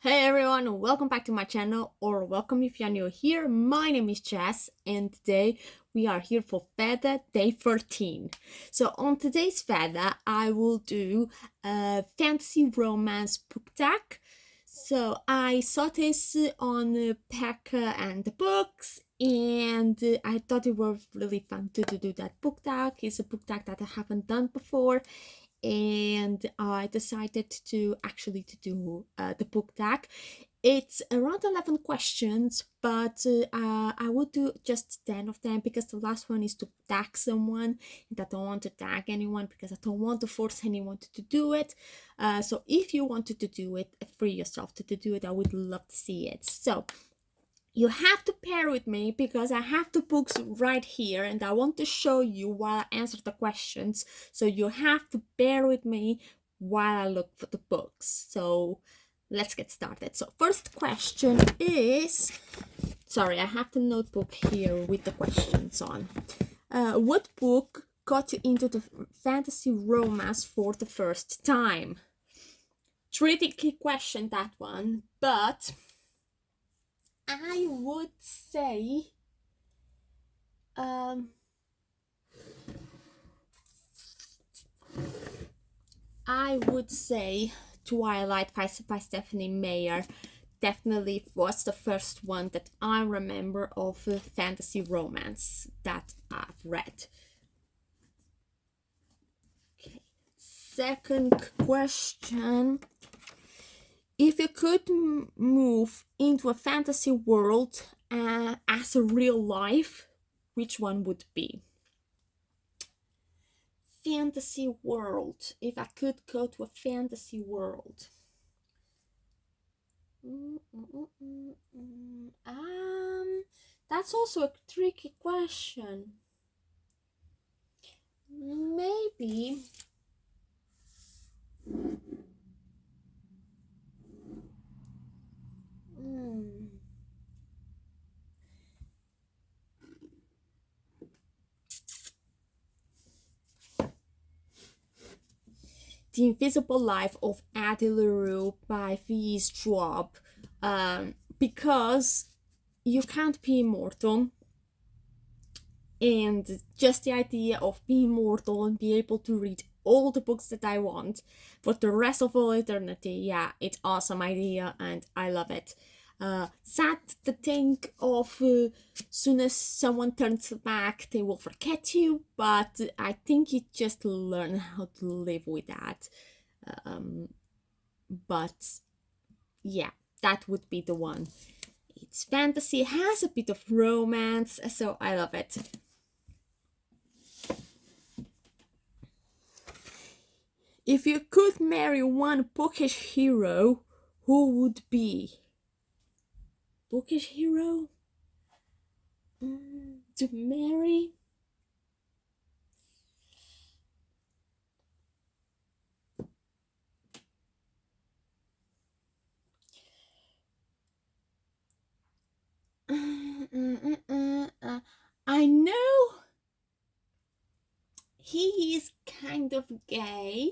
Hey everyone, welcome back to my channel, or welcome if you're new here. My name is Jess, and today we are here for Veda day 13. So on today's Veda, I will do a fantasy romance book tag. So I saw this on Packer and the books, and I thought it was really fun to do that book tag. It's a book tag that I haven't done before, and I decided to do the book tag. It's around 11 questions, but I would do just 10 of them because the last one is to tag someone, and I don't want to tag anyone because I don't want to force anyone to do it. So if you wanted to do it, free yourself to do it. I would love to see it. So you have to pair with me because I have the books right here and I want to show you while I answer the questions. So you have to bear with me while I look for the books. So let's get started. So first question is, sorry, I have the notebook here with the questions on. What book got you into the fantasy romance for the first time? Tricky question, that one, but I would say Twilight by Stephanie Meyer definitely was the first one that I remember of a fantasy romance that I've read. Okay. Second question. If you could move into a fantasy world as a real life, which one would be? Fantasy world. If I could go to a fantasy world. That's also a tricky question. Maybe The Invisible Life of Addie LaRue by V. Schwab, because you can't be immortal, and just the idea of being immortal and be able to read all the books that I want for the rest of all eternity, yeah, it's awesome idea and I love it. Sad to think of soon as someone turns back they will forget you, but I think you just learn how to live with that. But yeah, that would be the one. It's fantasy, has a bit of romance, so I love it. If you could marry one bookish hero, who would be? Bookish hero? To marry? I know he is kind of gay,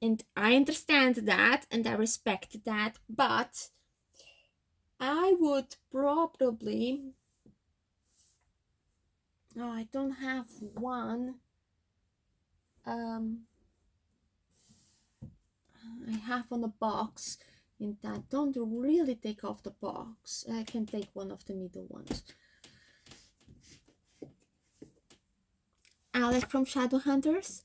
and I understand that and I respect that, but I would probably. No, I don't have one. I have on the box, and I don't really take off the box. I can take one of the middle ones. Alec from Shadowhunters.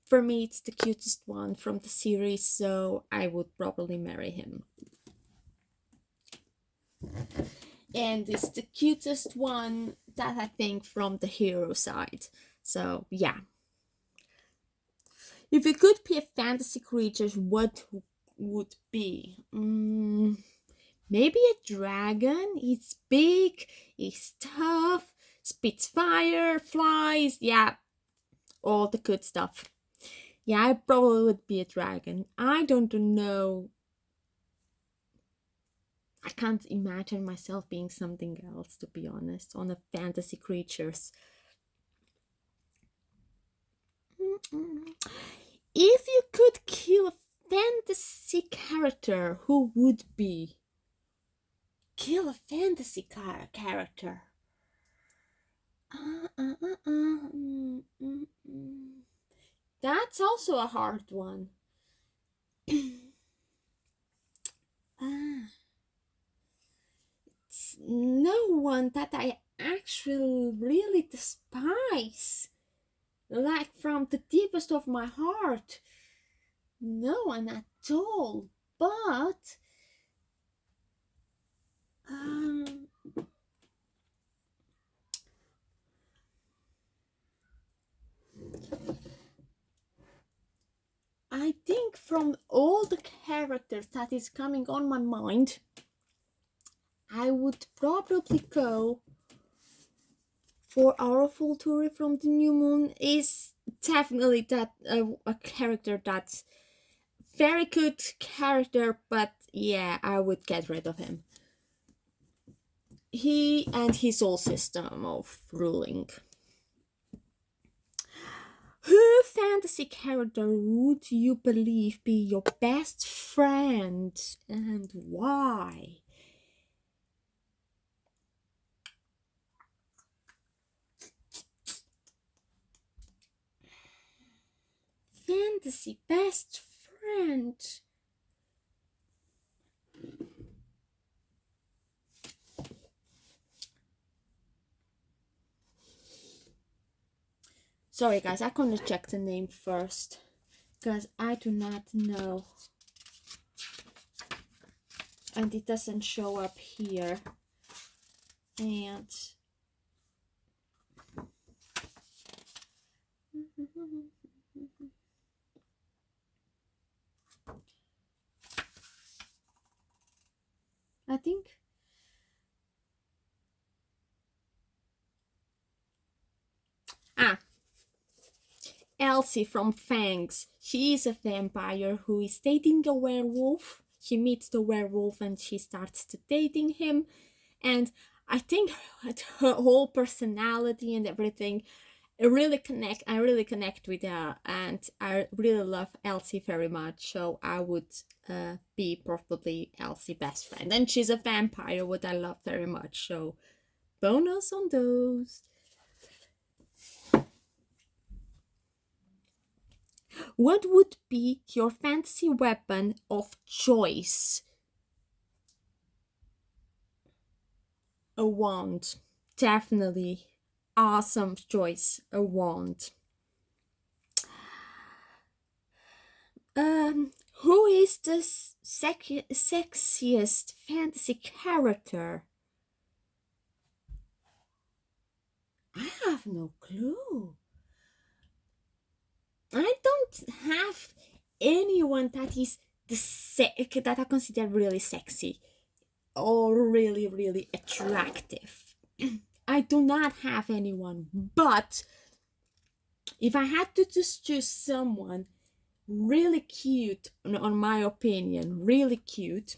For me, it's the cutest one from the series, so I would probably marry him. And it's the cutest one that I think from the hero side. So, yeah. If you could be a fantasy creature, what would be? Maybe a dragon. It's big, it's tough, spits fire, flies, yeah, all the good stuff. Yeah, I probably would be a dragon. I don't know. I can't imagine myself being something else, to be honest, on a fantasy creatures. If you could kill a fantasy character who would be? Kill a fantasy character. That's also a hard one. It's no one that I actually really despise, like from the deepest of my heart. No one at all. But um, I think from all the characters that is coming on my mind, I would probably go for our full tour from the new moon. Is definitely that a character that's very good character, but yeah, I would get rid of him. He and his whole system of ruling. Who fantasy character would you believe be your best friend and why? Fantasy best friend. Sorry guys, I'm gonna check the name first, because I do not know. And it doesn't show up here. And I think Elsie from Fangs. She is a vampire who is dating a werewolf. She meets the werewolf and she starts to dating him. And I think her whole personality and everything, I really connect with her, and I really love Elsie very much. So I would be probably Elsie best friend. And she's a vampire, what I love very much. So bonus on those. What would be your fantasy weapon of choice? A wand. Definitely. Awesome choice. A wand. Who is the sexiest fantasy character? I have no clue. I don't have anyone that is that I consider really sexy or really attractive. I do not have anyone, but if I had to just choose someone really cute, on my opinion, really cute,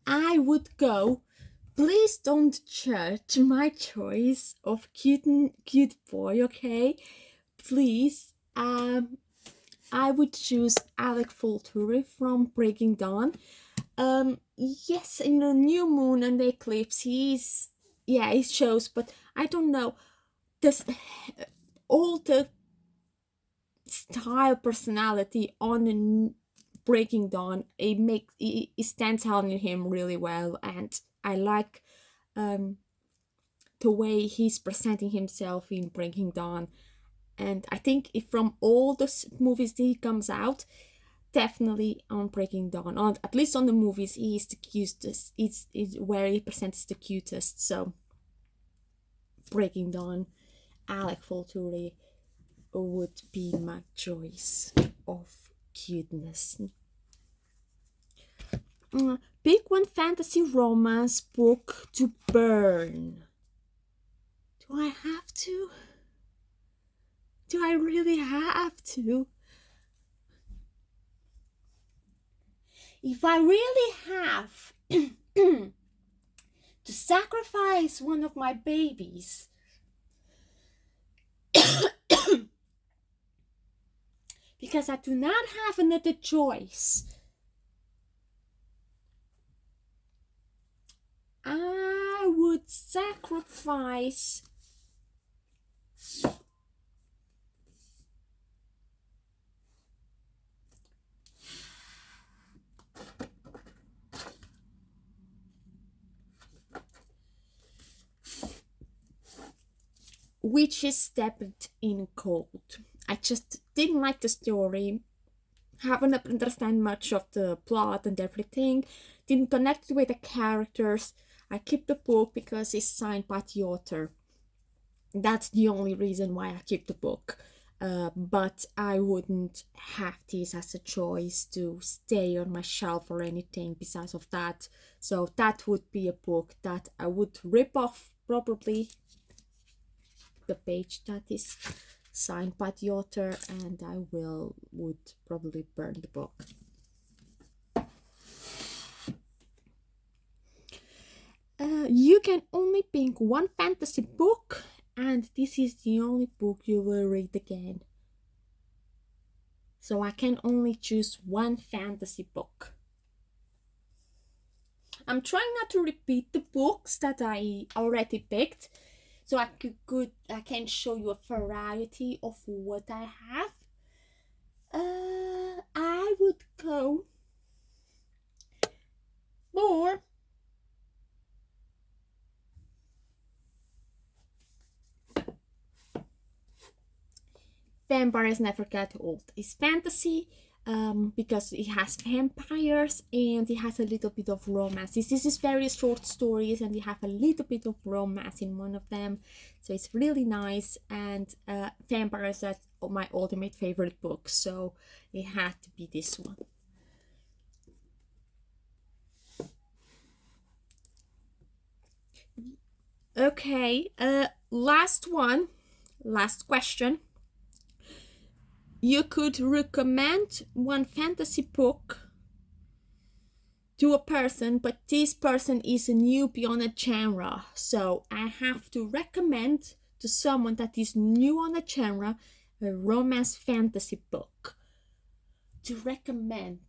I would go. Please don't judge my choice of cute boy, okay? Please, I would choose Alec Volturi from Breaking Dawn. Yes, in the new moon and the eclipse, he shows, but I don't know, this all the style, personality on Breaking Dawn, it stands out in him really well, and I like the way he's presenting himself in Breaking Dawn. And I think if from all the movies that he comes out, definitely on Breaking Dawn, on at least on the movies, he is the cutest. It's where he presents the cutest. So Breaking Dawn, Alec Volturi would be my choice of cuteness. Pick one fantasy romance book to burn. Do I have to? Do I really have to? If I really have to sacrifice one of my babies, because I do not have another choice, I would sacrifice Witches Stepped in Cold. I just didn't like the story, haven't understand much of the plot and everything, didn't connect with the characters. I keep the book because it's signed by the author. That's the only reason why I keep the book. But I wouldn't have this as a choice to stay on my shelf or anything besides of that. So that would be a book that I would rip off, probably the page that is signed by the author, and I would probably burn the book. You can only pick one fantasy book, and this is the only book you will read again. So I can only choose one fantasy book. I'm trying not to repeat the books that I already picked, so I can show you a variety of what I have. I would go for Vampires Never Get Old. It's fantasy, because it has vampires and it has a little bit of romance. This is very short stories and you have a little bit of romance in one of them, so it's really nice. And vampires are my ultimate favorite book, so it had to be this one. Okay, last question. You could recommend one fantasy book to a person, but this person is a newbie on a genre. So I have to recommend to someone that is new on a genre a romance fantasy book to recommend.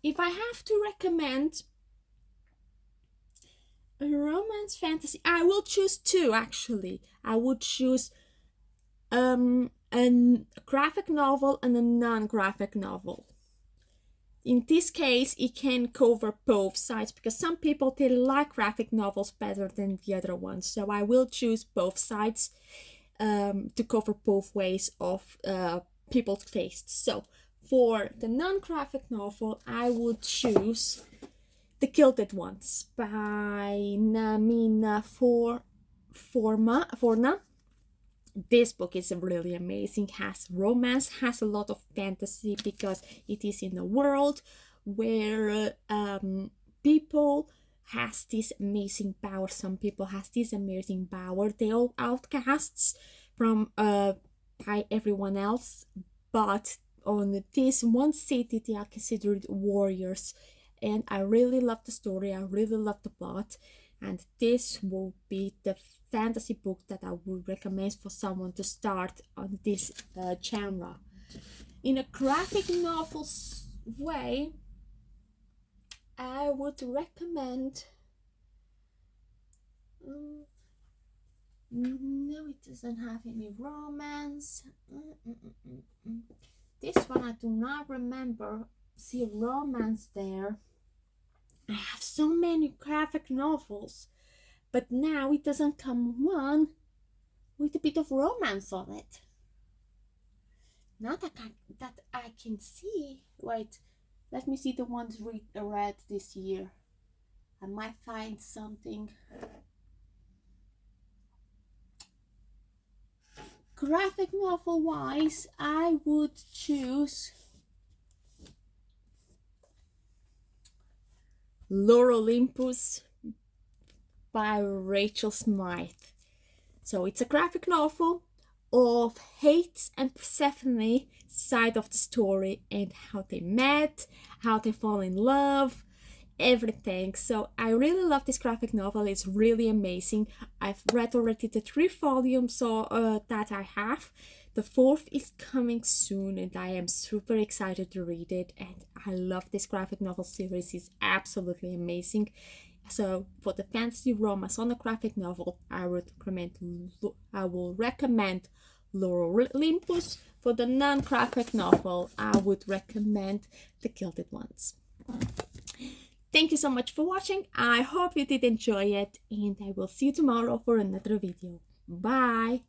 If I have to recommend a romance fantasy, I will choose two actually. I would choose a graphic novel and a non-graphic novel. In this case, it can cover both sides because some people, they like graphic novels better than the other ones. So I will choose both sides to cover both ways of people's tastes. So for the non-graphic novel, I would choose The Gilded Ones by Namina Forna. This book is really amazing, has romance, has a lot of fantasy because it is in a world where people has this amazing power. Some people has this amazing power. They all outcasts from by everyone else, but on this one city they are considered warriors. And I really love the story, I really love the plot, and this will be the fantasy book that I would recommend for someone to start on this genre. In a graphic novel way, I would recommend no, it doesn't have any romance. This one I do not remember see romance there. I have so many graphic novels, but now it doesn't come one with a bit of romance on it. Not that I can see. Wait, let me see the ones read this year. I might find something. Graphic novel wise, I would choose Lore Olympus by Rachel Smythe. So it's a graphic novel of Hades and Persephone side of the story and how they met, how they fall in love, everything. So I really love this graphic novel. It's really amazing. I've read already the 3 volumes that I have. The 4th is coming soon and I am super excited to read it, and I love this graphic novel series. It's absolutely amazing. So for the fantasy romance on a graphic novel, I will recommend Lord Olympus. For the non-graphic novel, I would recommend The Gilded Ones. Thank you so much for watching. I hope you did enjoy it, and I will see you tomorrow for another video. Bye!